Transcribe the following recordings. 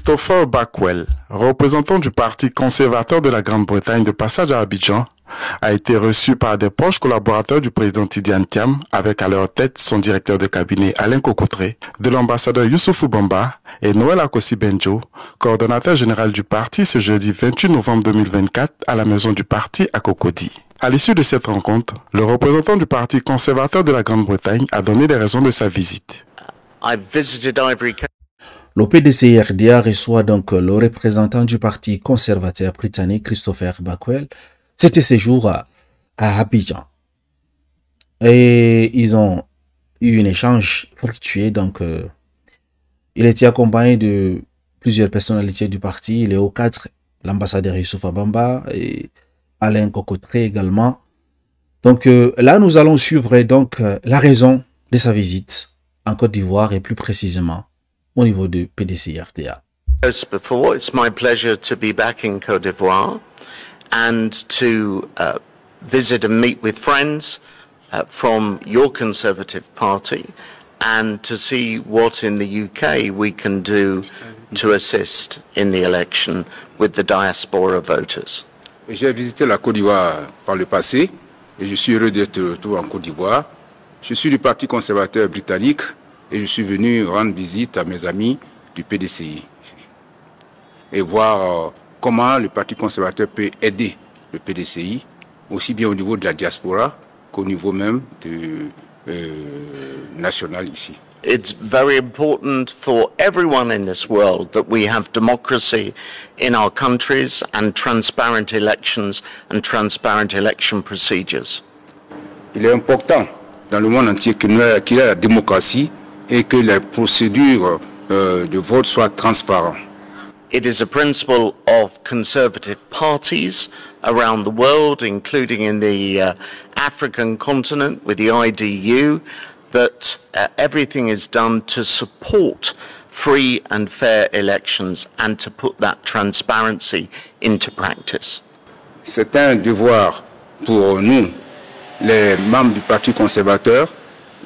Christopher Backwell, représentant du Parti conservateur de la Grande-Bretagne de passage à Abidjan, a été reçu par des proches collaborateurs du président Tidiane Thiam, avec à leur tête son directeur de cabinet Alain Kokotré, de l'ambassadeur Youssoufou Bamba et Noël Akosi Benjo, coordonnateur général du parti ce jeudi 28 novembre 2024 à la maison du parti à Cocody. À l'issue de cette rencontre, le représentant du Parti conservateur de la Grande-Bretagne a donné les raisons de sa visite. Le PDCI-RDA reçoit donc le représentant du Parti conservateur britannique Christopher Backwell. C'était séjour à Abidjan. Et ils ont eu un échange fructueux. Donc, il était accompagné de plusieurs personnalités du parti. Léo Cadre, l'ambassadeur Youssoufou Bamba et Alain Kokotré également. Donc là, nous allons suivre donc la raison de sa visite en Côte d'Ivoire et plus précisément au niveau du PDCI-RDA. As before, it's my pleasure to be back in Côte d'Ivoire and to visit and meet with friends from your Conservative Party and to see what in the UK we can do to assist in the election with the diaspora voters. J'ai visité la Côte d'Ivoire par le passé et je suis heureux d'être de retour en Côte d'Ivoire. Je suis du Parti conservateur britannique et je suis venu rendre visite à mes amis du PDCI et voir comment le Parti conservateur peut aider le PDCI, aussi bien au niveau de la diaspora qu'au niveau même national ici. It's very important for everyone in this world that we have democracy in our countries and transparent elections and transparent election procedures. Il est important dans le monde entier qu'il y ait la démocratie et que les procédures de vote soient transparentes. It is a principle of conservative parties around the world, including in the African continent with the IDU, that everything is done to support free and fair elections and to put that transparency into practice. C'est un devoir pour nous, les membres du Parti conservateur,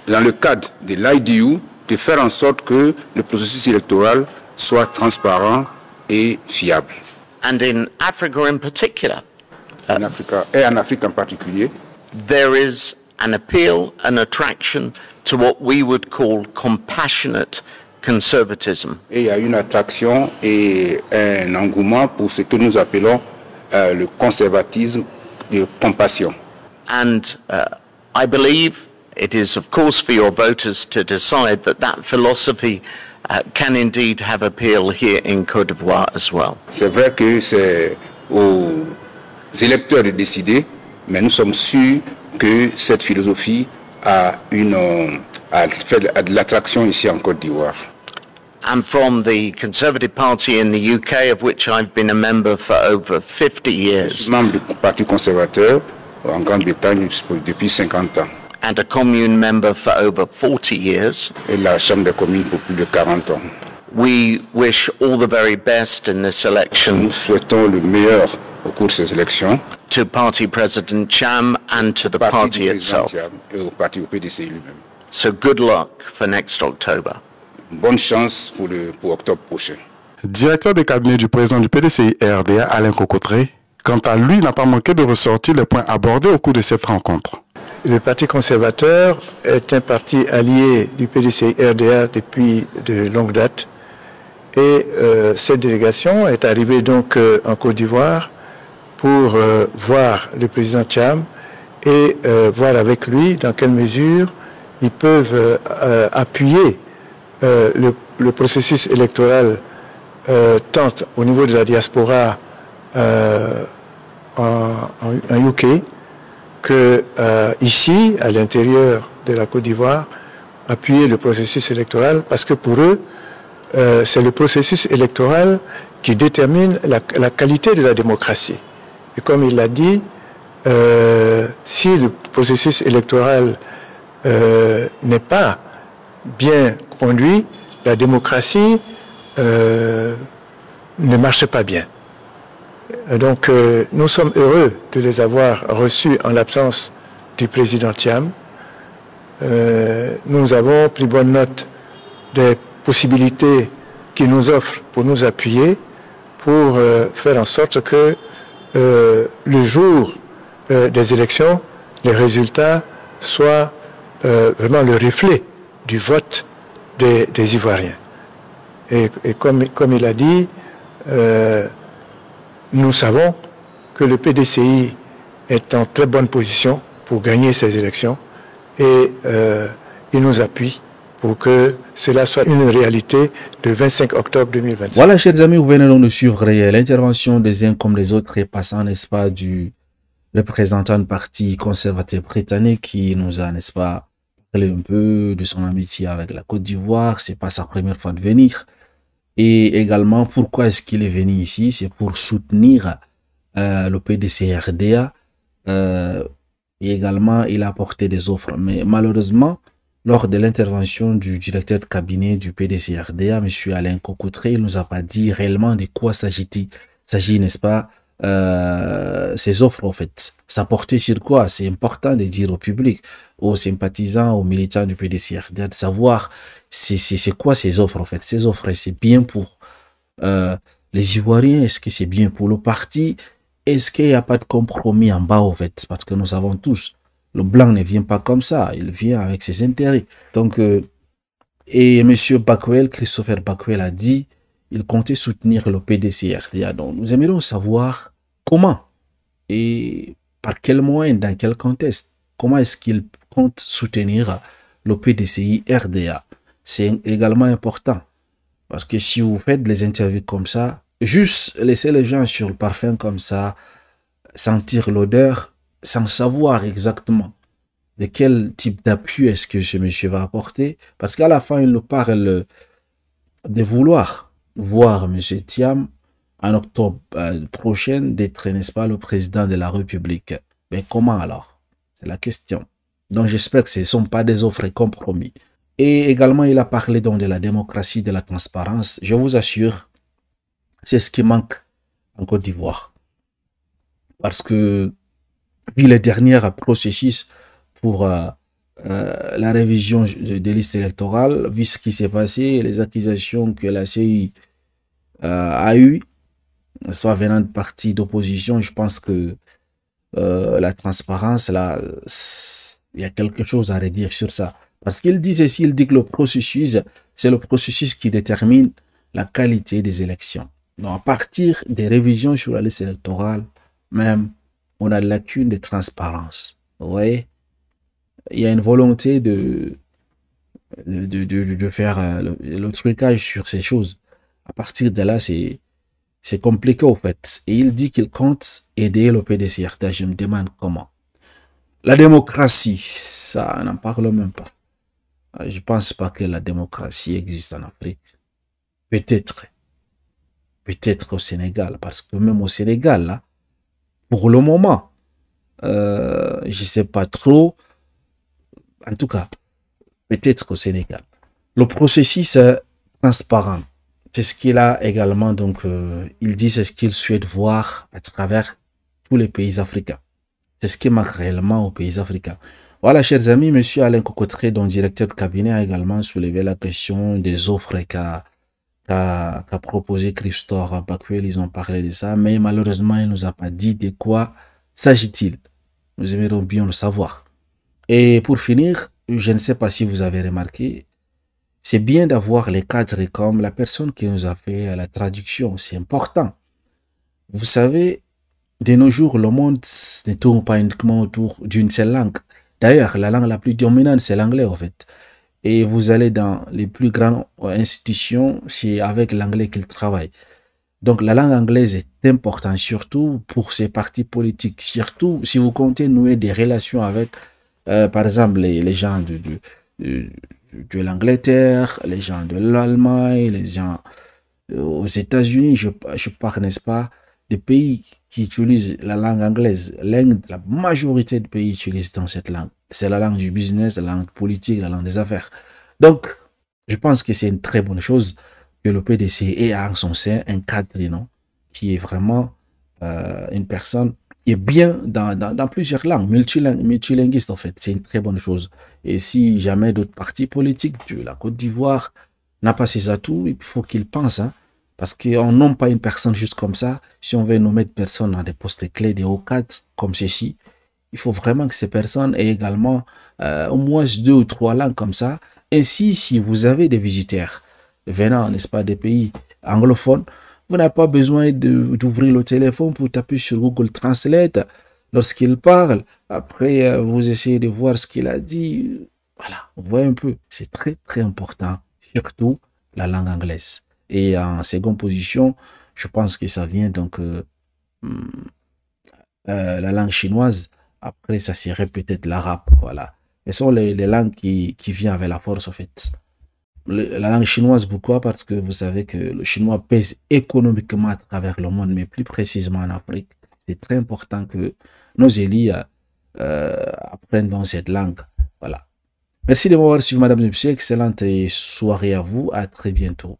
dans le cadre de l'IDU, de faire en sorte que le processus électoral soit transparent et fiable. And in Africa in particular, En Afrique en particulier, there is an appeal, an attraction to what we would call compassionate conservatism. et il y a une attraction et un engouement pour ce que nous appelons le conservatisme de compassion. And I believe it is, of course, for your voters to decide that that philosophy can indeed have appeal here in Côte d'Ivoire as well. C'est vrai que c'est aux électeurs de décider, mais nous sommes sûrs que cette philosophie a de l'attraction ici en Côte d'Ivoire. And from the Conservative Party in the UK, of which I've been a member for over 50 Je years, suis membre du Parti conservateur en Grande-Bretagne depuis 50 ans and a commune member for over 40 years, et la Chambre des communes pour plus de 40 ans. we wish all the very best in this election Nous souhaitons le meilleur au cours de ces élections to Party President Cham and to the party du président itself. Thiam et au parti au PDCI lui-même. So good luck for next October. Bonne chance pour octobre prochain. Directeur de cabinet du président du PDCI-RDA, Alain Kokotré, quant à lui, n'a pas manqué de ressortir les points abordés au cours de cette rencontre. Le Parti conservateur est un parti allié du PDCI-RDA depuis de longue date. Et cette délégation est arrivée donc en Côte d'Ivoire pour voir le président Thiam et voir avec lui dans quelle mesure ils peuvent appuyer le processus électoral tant au niveau de la diaspora en UK que ici, à l'intérieur de la Côte d'Ivoire, appuyer le processus électoral parce que pour eux, c'est le processus électoral qui détermine la qualité de la démocratie. Et comme il l'a dit, si le processus électoral n'est pas bien conduit, la démocratie ne marche pas bien. Donc nous sommes heureux de les avoir reçus en l'absence du président Thiam. Nous avons pris bonne note des possibilités qui nous offre pour nous appuyer, pour faire en sorte que le jour des élections, les résultats soient vraiment le reflet du vote des Ivoiriens. Et comme il a dit, nous savons que le PDCI est en très bonne position pour gagner ces élections et il nous appuie pour que cela soit une réalité le 25 octobre 2025. Voilà, chers amis, vous venez donc de suivre l'intervention des uns comme des autres et passant, n'est-ce pas, du représentant du parti conservateur britannique qui nous a, n'est-ce pas, parlé un peu de son amitié avec la Côte d'Ivoire. C'est pas sa première fois de venir. Et également, pourquoi est-ce qu'il est venu ici? C'est pour soutenir le PDC-RDA. Et également, il a apporté des offres. Mais malheureusement, lors de l'intervention du directeur de cabinet du PDC-RDA, M. Alain Cocoutré, il ne nous a pas dit réellement de quoi s'agit, n'est-ce pas, ces offres, en fait. Ça portait sur quoi? C'est important de dire au public, aux sympathisants, aux militants du PDC-RDA, de savoir c'est quoi ces offres, en fait. Ces offres, c'est bien pour les Ivoiriens? Est-ce que c'est bien pour le parti? Est-ce qu'il n'y a pas de compromis en bas, en fait? Parce que nous savons tous, le blanc ne vient pas comme ça, il vient avec ses intérêts. Donc, et M. Bakwel, Christopher Bakwel a dit, il comptait soutenir le PDC-RDA. Donc, nous aimerions savoir comment et par quel moyen, dans quel contexte, comment est-ce qu'il compte soutenir le PDCI-RDA. C'est également important. Parce que si vous faites des interviews comme ça, juste laisser les gens sur le parfum comme ça, sentir l'odeur, sans savoir exactement de quel type d'appui est-ce que ce monsieur va apporter. Parce qu'à la fin, il nous parle de vouloir voir M. Thiam en octobre prochain d'être, n'est-ce pas, le président de la République. Mais comment alors? C'est la question. Donc j'espère que ce ne sont pas des offres et compromis. Et également, il a parlé donc de la démocratie, de la transparence. Je vous assure, c'est ce qui manque en Côte d'Ivoire. Parce que, vu les derniers processus pour la révision des listes électorales, vu ce qui s'est passé, les accusations que la CI a eues, soit venant de partis d'opposition, je pense que la transparence, là, il y a quelque chose à redire sur ça. Parce qu'il dit ceci, il dit que le processus, c'est le processus qui détermine la qualité des élections. Donc, à partir des révisions sur la liste électorale, même, on a de lacunes de transparence. Vous voyez? Il y a une volonté de faire le trucage sur ces choses. À partir de là, c'est compliqué, au fait. Et il dit qu'il compte aider le PDC-RDA. Je me demande comment. La démocratie, ça, on n'en parle même pas. Je ne pense pas que la démocratie existe en Afrique. Peut-être au Sénégal, parce que même au Sénégal, là, pour le moment, je ne sais pas trop, en tout cas, peut-être au Sénégal. Le processus est transparent. C'est ce qu'il a également, donc, il dit c'est ce qu'il souhaite voir à travers tous les pays africains. C'est ce qui manque réellement aux pays africains. Voilà, chers amis, M. Alain Cocoutré, dont directeur de cabinet, a également soulevé la question des offres qu'a proposé Christopher Bakwel. Ils ont parlé de ça, mais malheureusement, il ne nous a pas dit de quoi s'agit-il. Nous aimerions bien le savoir. Et pour finir, je ne sais pas si vous avez remarqué, c'est bien d'avoir les cadres comme la personne qui nous a fait la traduction. C'est important. Vous savez, de nos jours, le monde ne tourne pas uniquement autour d'une seule langue. D'ailleurs, la langue la plus dominante, c'est l'anglais, en fait. Et vous allez dans les plus grandes institutions, c'est avec l'anglais qu'ils travaillent. Donc, la langue anglaise est importante, surtout pour ces partis politiques. Surtout si vous comptez nouer des relations avec, par exemple, les gens de l'Angleterre, les gens de l'Allemagne, les gens aux États-Unis, je parle, n'est-ce pas, des pays qui utilisent la langue anglaise. La majorité des pays utilisent dans cette langue. C'est la langue du business, la langue politique, la langue des affaires. Donc, je pense que c'est une très bonne chose que le PDC ait en son sein un cadre, non, qui est vraiment une personne qui est bien dans plusieurs langues, multilinguiste en fait. C'est une très bonne chose. Et si jamais d'autres partis politiques de la Côte d'Ivoire n'a pas ses atouts, il faut qu'il pense, hein, parce qu'on nomme pas une personne juste comme ça. Si on veut nommer des personnes dans des postes clés, des hauts cadres comme ceci, il faut vraiment que ces personnes aient également au moins 2 ou 3 langues comme ça. Ainsi, si vous avez des visiteurs venant, n'est-ce pas, des pays anglophones, vous n'avez pas besoin d'ouvrir le téléphone pour taper sur Google Translate lorsqu'il parle. Après, vous essayez de voir ce qu'il a dit. Voilà, vous voyez un peu, c'est très très important, surtout la langue anglaise. Et en seconde position, je pense que ça vient donc la langue chinoise. Après, ça serait peut-être l'arabe. Voilà. Ce sont les langues qui viennent avec la force, en fait. La langue chinoise, pourquoi? Parce que vous savez que le chinois pèse économiquement à travers le monde, mais plus précisément en Afrique. C'est très important que nos élites apprennent dans cette langue. Voilà. Merci de m'avoir suivi, madame et messieurs. Excellente soirée à vous. À très bientôt.